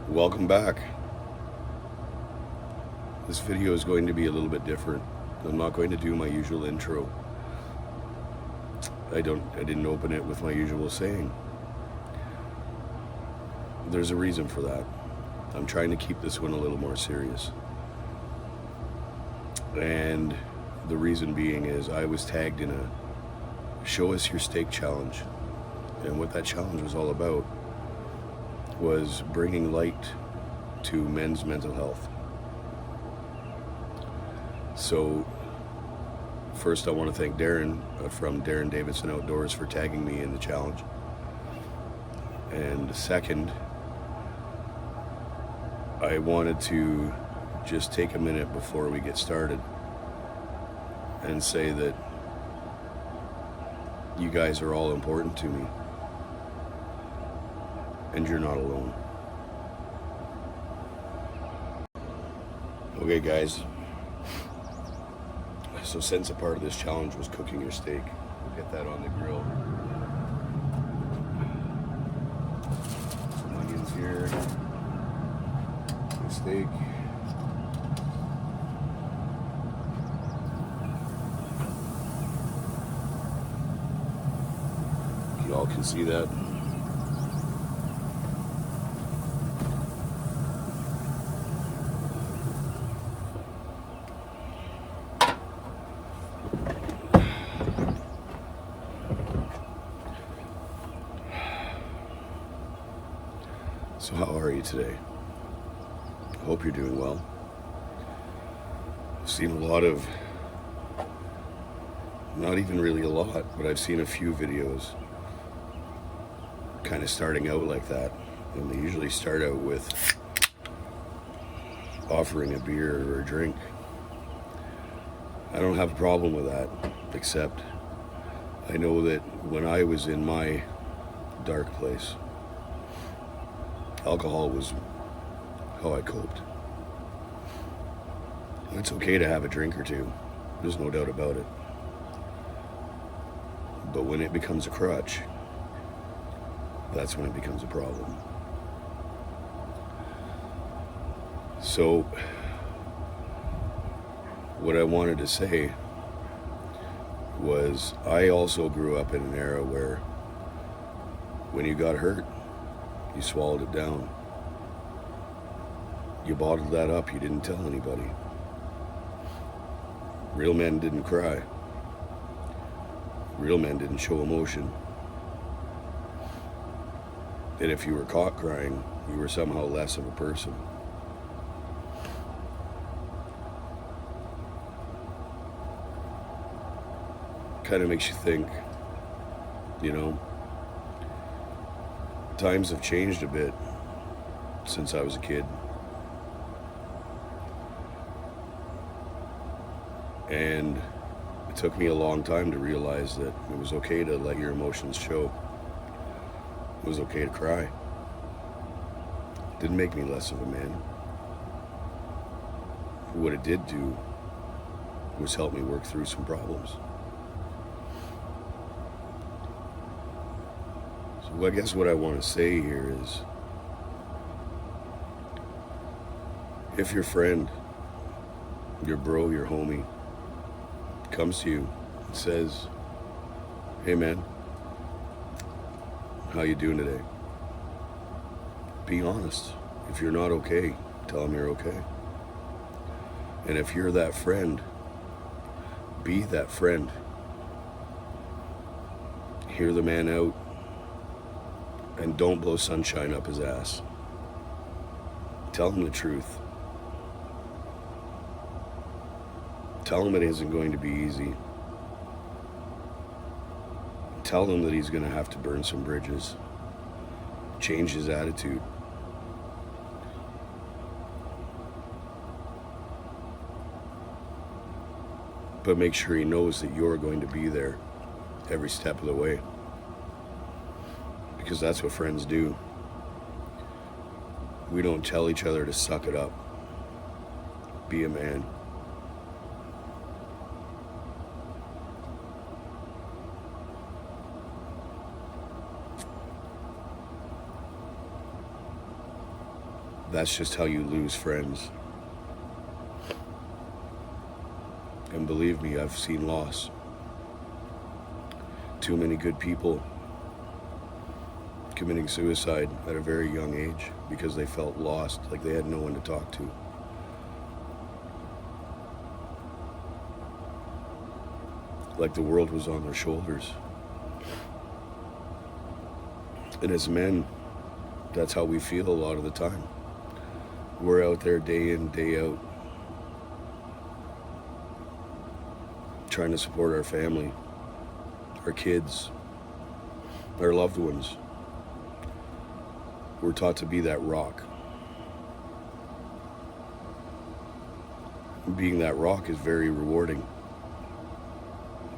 Welcome back. This video is going to be a little bit different. I'm not going to do my usual intro. I didn't open it with my usual saying. There's a reason for that. I'm trying to keep this one a little more serious. And the reason being is I was tagged in a Show Us Your Steak challenge. And what that challenge was all about was bringing light to men's mental health. So first I want to thank Darren from Darren Davidson Outdoors for tagging me in the challenge. And second, I wanted to just take a minute before we get started and say that you guys are all important to me. And you're not alone. Okay guys, so since a part of this challenge was cooking your steak, we'll get that on the grill. Some onions here, the steak. You all can see that. So how are you today? I hope you're doing well. I've seen a lot of, not even really a lot, but I've seen a few videos kind of starting out like that. And they usually start out with offering a beer or a drink. I don't have a problem with that, except I know that when I was in my dark place, alcohol was how I coped. It's okay to have a drink or two, there's no doubt about it. But when it becomes a crutch, that's when it becomes a problem. So, what I wanted to say was I also grew up in an era where when you got hurt, you swallowed it down. You bottled that up, you didn't tell anybody. Real men didn't cry. Real men didn't show emotion. And if you were caught crying, you were somehow less of a person. Kind of makes you think, you know, times have changed a bit since I was a kid. And it took me a long time to realize that it was okay to let your emotions show. It was okay to cry. It didn't make me less of a man. What it did do was help me work through some problems. So I guess what I want to say here is, if your friend, your bro, your homie comes to you and says, "Hey man, how you doing today?" Be honest. If you're not okay, tell them you're okay. And if you're that friend, be that friend. Hear the man out and don't blow sunshine up his ass. Tell him the truth. Tell him it isn't going to be easy. Tell him that he's going to have to burn some bridges. Change his attitude. But make sure he knows that you're going to be there every step of the way. Because that's what friends do. We don't tell each other to suck it up. Be a man. that's just how you lose friends. And believe me, I've seen loss. Too many good people committing suicide at a very young age because they felt lost, like they had no one to talk to. Like the world was on their shoulders. And as men, that's how we feel a lot of the time. We're out there day in, day out, trying to support our family, our kids, our loved ones. We're taught to be that rock. Being that rock is very rewarding.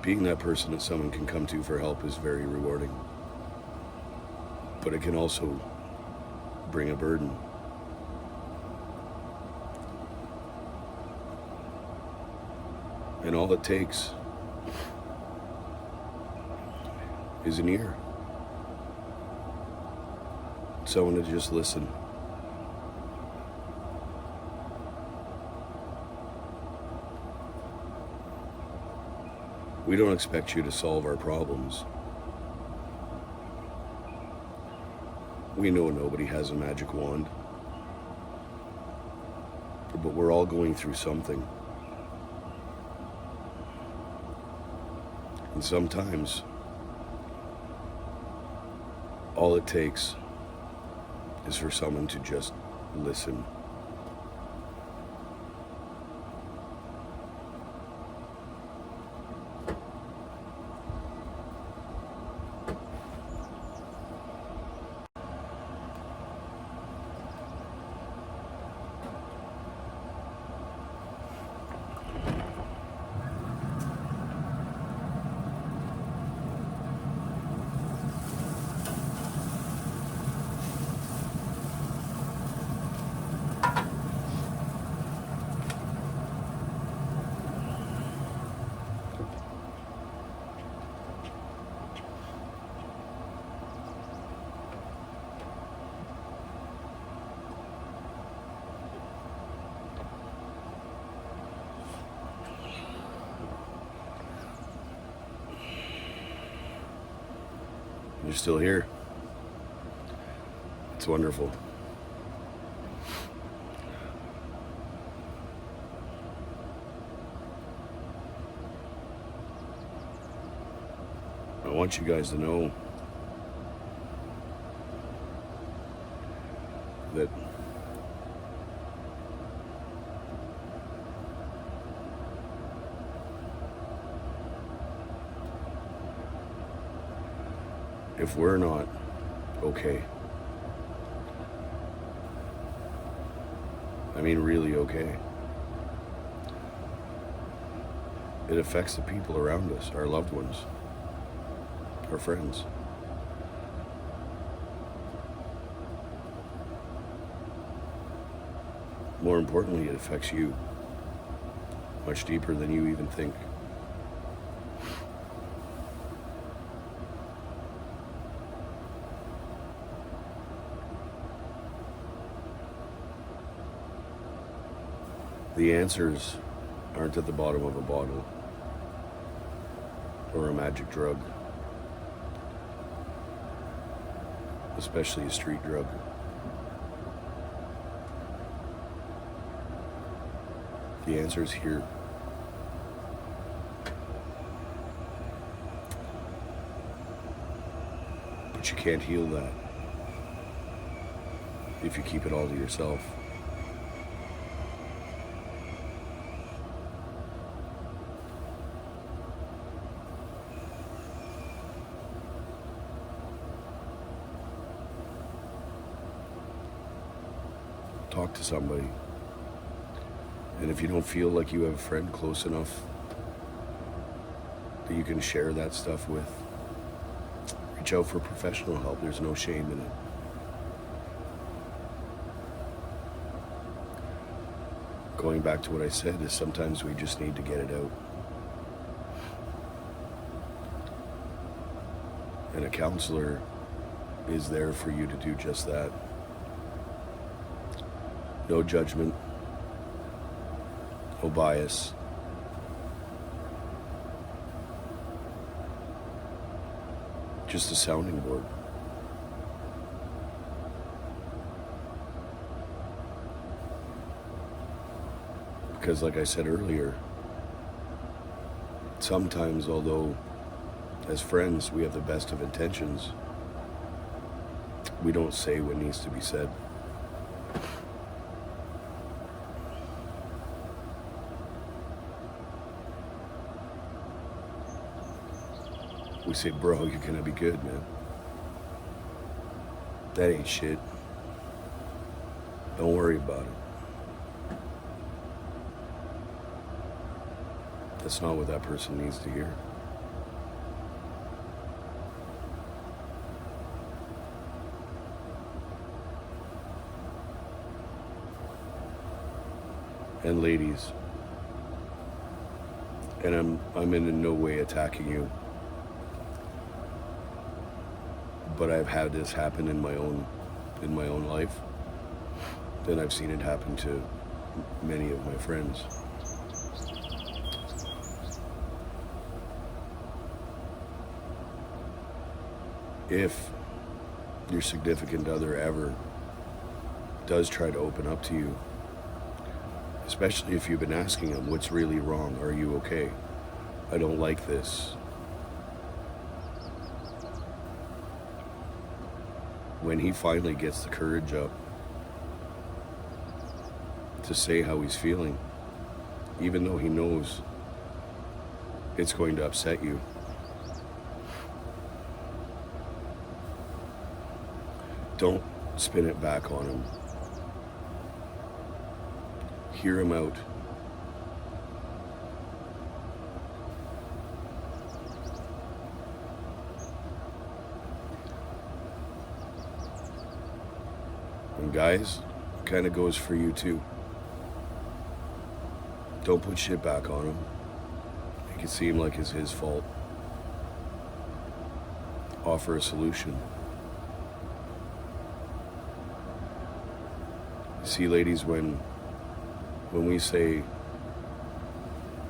Being that person that someone can come to for help is very rewarding. But it can also bring a burden. And all it takes is an ear. Someone to just listen. We don't expect you to solve our problems. We know nobody has a magic wand. But we're all going through something. And sometimes, all it takes is for someone to just listen. You're still here. It's wonderful. I want you guys to know that if we're not okay, I mean really okay, it affects the people around us, our loved ones, our friends. More importantly, it affects you much deeper than you even think. The answers aren't at the bottom of a bottle or a magic drug, especially a street drug. The answer is here. But you can't heal that if you keep it all to yourself. Talk to somebody. And if you don't feel like you have a friend close enough that you can share that stuff with, reach out for professional help. There's no shame in it. Going back to what I said is sometimes we just need to get it out. And a counselor is there for you to do just that. No judgment, no bias. Just a sounding board. Because like I said earlier, sometimes, although as friends we have the best of intentions, we don't say what needs to be said. We say, bro, you're gonna be good, man. That ain't shit. Don't worry about it. That's not what that person needs to hear. And ladies, and I'm in no way attacking you, but I've had this happen in my own life, and I've seen it happen to many of my friends. If your significant other ever does try to open up to you, especially if you've been asking them, what's really wrong? Are you okay? I don't like this. When he finally gets the courage up to say how he's feeling, even though he knows it's going to upset you, don't spin it back on him. Hear him out. And guys, kind of goes for you too. Don't put shit back on him. Make it seem like it's his fault. Offer a solution. See, ladies, when we say,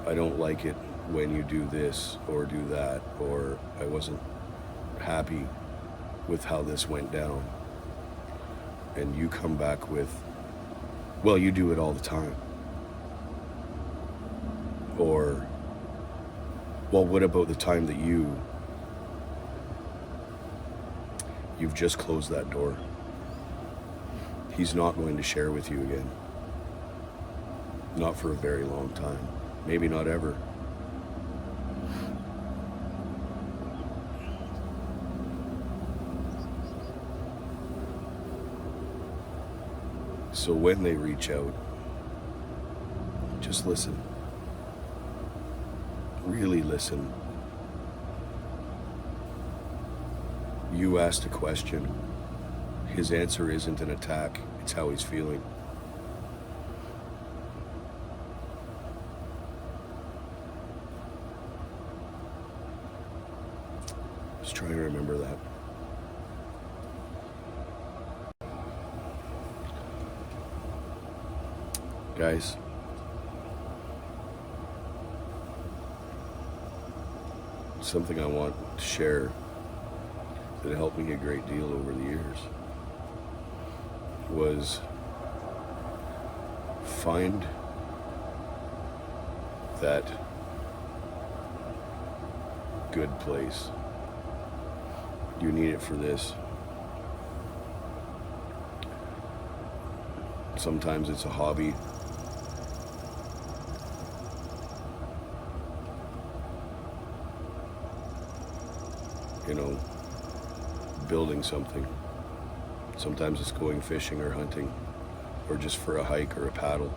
I don't like it when you do this or do that, or I wasn't happy with how this went down, and you come back with, well, you do it all the time. Or, well, what about the time that you've just closed that door? He's not going to share with you again. Not for a very long time. Maybe not ever. So when they reach out, just listen. Really listen. You asked a question. His answer isn't an attack, it's how he's feeling. Just try to remember that. Guys, something I want to share that helped me a great deal over the years was find that good place. You need it for this. Sometimes it's a hobby. You know, building something. Sometimes it's going fishing or hunting, or just for a hike or a paddle.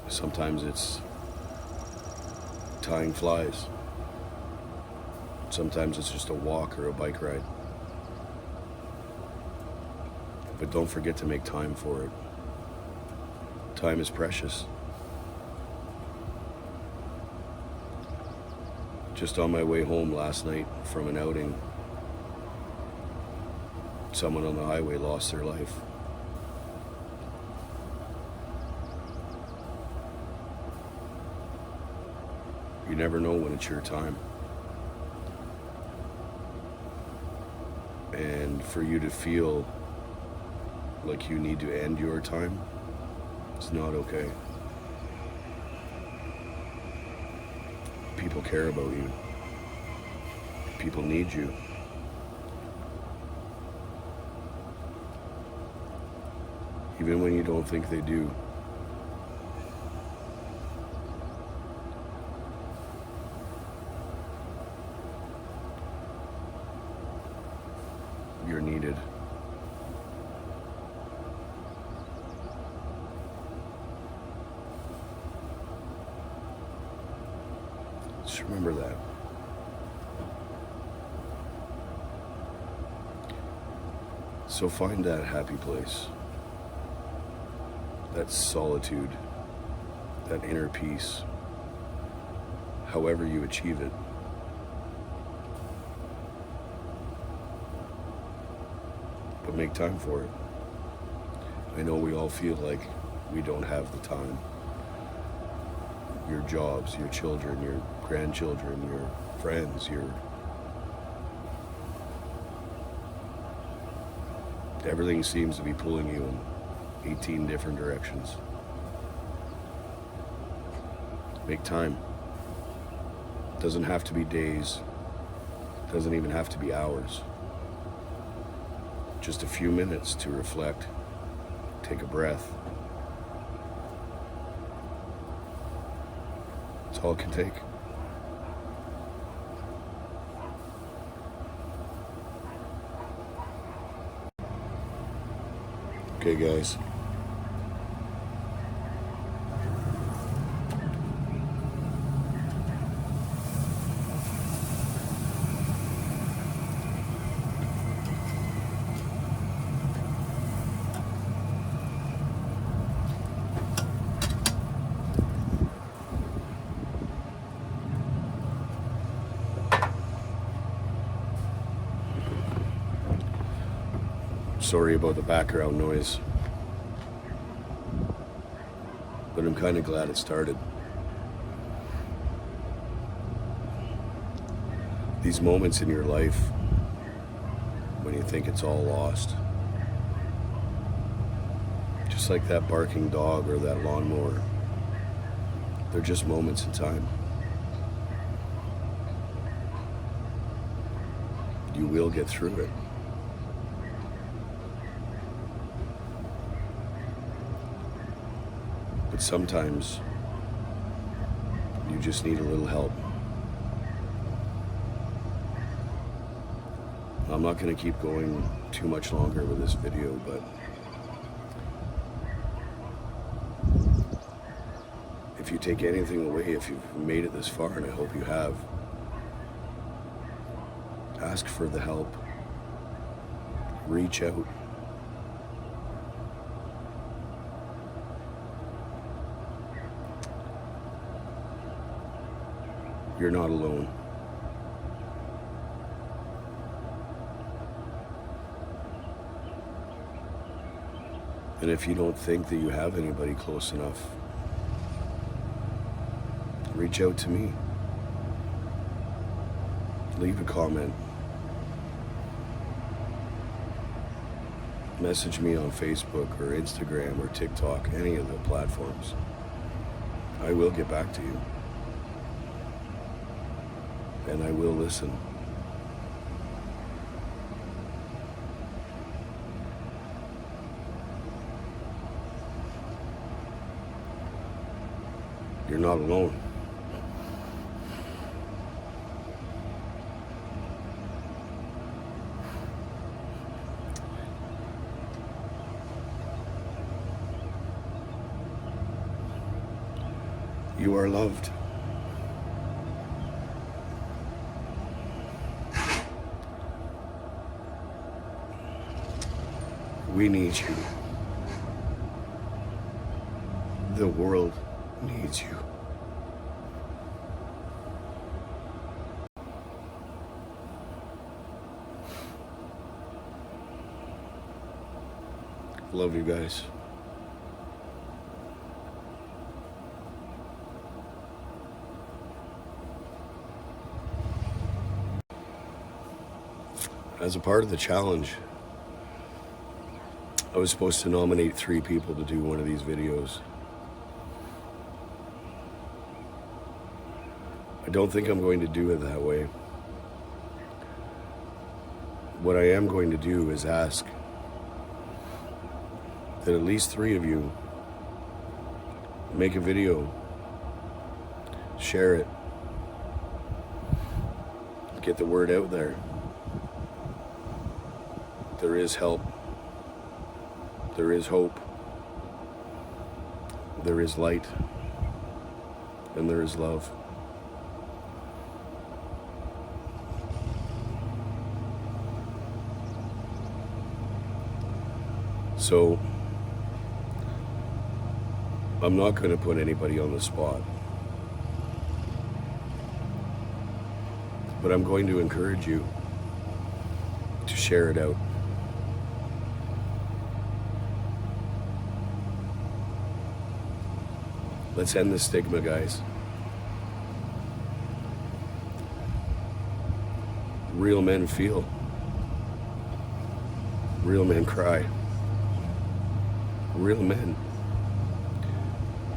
Sometimes it's tying flies. Sometimes it's just a walk or a bike ride. But don't forget to make time for it. Time is precious. Just on my way home last night from an outing, someone on the highway lost their life. You never know when it's your time. And for you to feel like you need to end your time, it's not okay. People care about you. People need you. Even when you don't think they do. You're needed. Just remember that. So find that happy place, that solitude, that inner peace, however you achieve it. But make time for it. I know we all feel like we don't have the time. Your jobs, your children, your grandchildren, your friends, everything seems to be pulling you in 18 different directions. Make time. Doesn't have to be days. Doesn't even have to be hours. Just a few minutes to reflect. Take a breath. That's all it can take. Okay, guys. Sorry about the background noise, but I'm kind of glad it started. These moments in your life when you think it's all lost, just like that barking dog or that lawnmower, they're just moments in time. You will get through it. But sometimes you just need a little help. I'm not going to keep going too much longer with this video, but if you take anything away, if you've made it this far, and I hope you have, ask for the help. Reach out. You're not alone. And if you don't think that you have anybody close enough, reach out to me. Leave a comment. Message me on Facebook or Instagram or TikTok, any of the platforms. I will get back to you. And I will listen. You're not alone. You are loved. We need you. The world needs you. Love you guys. As a part of the challenge, I was supposed to nominate 3 people to do one of these videos. I don't think I'm going to do it that way. What I am going to do is ask that at least 3 of you make a video, share it, get the word out there. There is help. There is hope. There is light. And there is love. So, I'm not going to put anybody on the spot. But I'm going to encourage you to share it out. Let's end the stigma, guys. Real men feel. Real men cry. Real men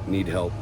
need help.